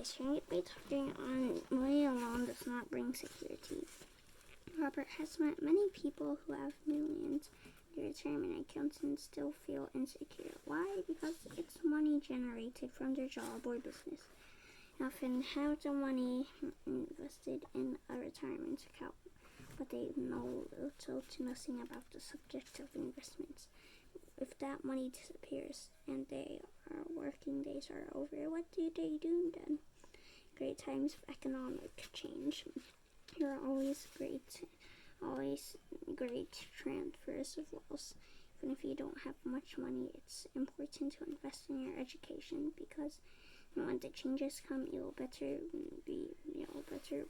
Shouldn't it be talking on money alone does not bring security? Robert has met many people who have millions in their retirement accounts and still feel insecure. Why? Because it's money generated from their job or business. They often have the money invested in a retirement account, but they know little to nothing about the subject of investments. If that money disappears and their working days are over, what do they do then? Great times of economic change. There are always great transfers of wealth. Even if you don't have much money, it's important to invest in your education because when the changes come, you'll better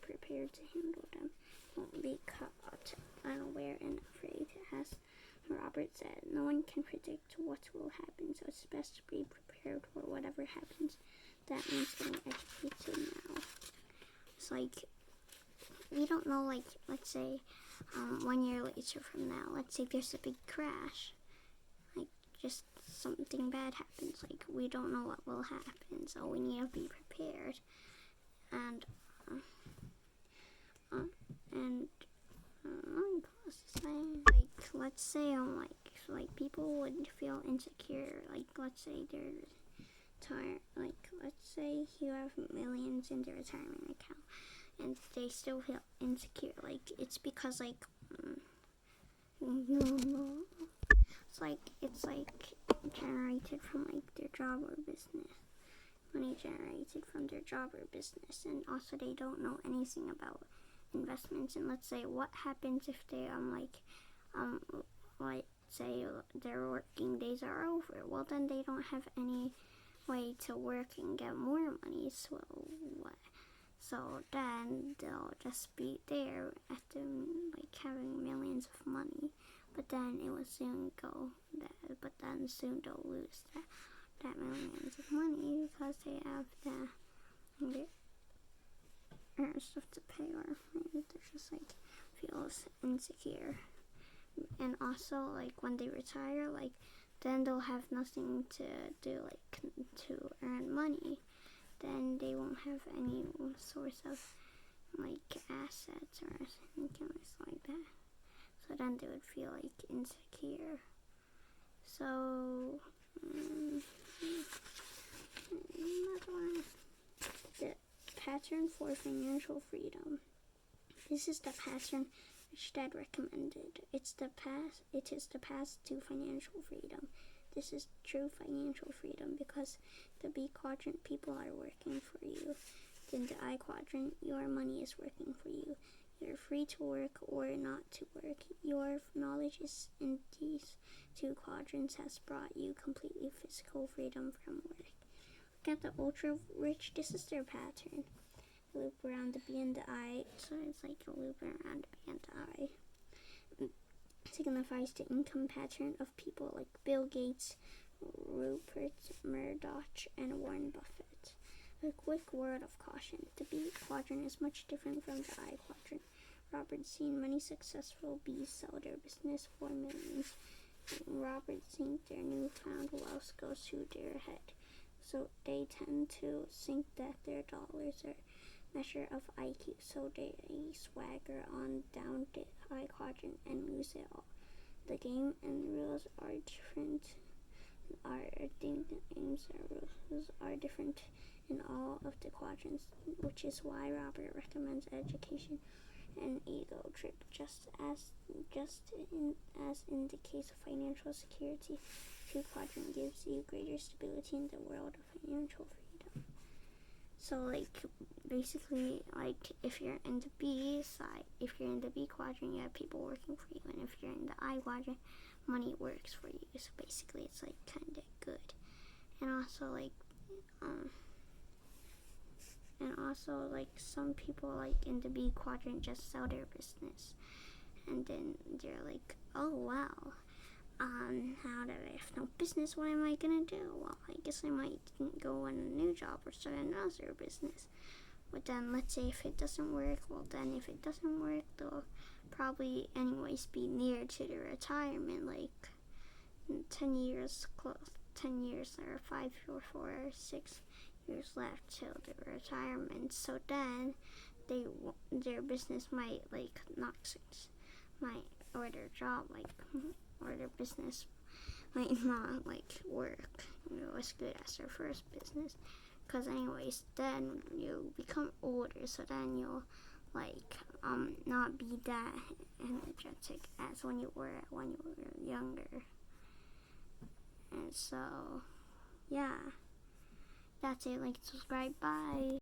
prepared to handle them. Don't be caught unaware and afraid. As Robert said, no one can predict what will happen, so it's best to be prepared for whatever happens. That means getting educated now. It's like, we don't know, like, let's say, 1 year later from now, let's say there's a big crash. Like, just something bad happens. Like, we don't know what will happen, so we need to be prepared. And, let's say, like people would feel insecure. Like, let's say they're tired. Like, let's say you have millions in the retirement account, and they still feel insecure. Like, it's because it's generated from like their job or business. Money generated from their job or business, and also they don't know anything about investments. And let's say, what happens if they say their working days are over? Well, then they don't have any way to work and get more money. So then they'll just be there at them, like, having millions of money. But then it will soon go. But then soon they'll lose that millions of money because they have their stuff to pay, or maybe they're just like feels insecure. And also, like, when they retire, like, then they'll have nothing to do, like, to earn money. Then they won't have any source of like assets or anything like that. So then they would feel like insecure. So the pattern for financial freedom. This is the pattern which Dad recommended. It is the path to financial freedom. This is true financial freedom because the B quadrant people are working for you. In the I quadrant, your money is working for you. You're free to work or not to work. Your knowledge is in these two quadrants has brought you completely physical freedom from work. Look at the ultra rich. This is their pattern. Loop around the B and the I, so it's like a loop around the B and the I. Signifies the income pattern of people like Bill Gates, Rupert Murdoch, and Warren Buffett. A quick word of caution. The B quadrant is much different from the I quadrant. Robert's seen many successful B's sell their business for millions. Robert's think their newfound wealth goes to their head. So they tend to think that their dollars are a measure of IQ. So they swagger on down the I quadrant and lose it all. The game and rules are different. Rules are different in all of the quadrants, which is why Robert recommends education and ego trip, just as in the case of financial security. Two quadrant gives you greater stability in the world of financial freedom. So, like, basically, like, if you're in the B side, if you're in the B quadrant, you have people working for you, and if you're in the I quadrant, money works for you. So basically, it's like kind of good. And also, like, some people, like, in the B quadrant just sell their business, and then they're like, oh wow, now that I have no business, what am I gonna do? Well, I guess I might go on a new job or start another business. But then, let's say if it doesn't work, well, then if it doesn't work, they'll probably anyways be near to the retirement, like 10 years or 5 or 4 or 6 years left till their retirement. So then their business might like or their job or their business might not like work as good as their first business. Because anyways, then you become older, so then you'll not be that energetic as when you were younger. And so yeah, that's it. Like, subscribe, bye.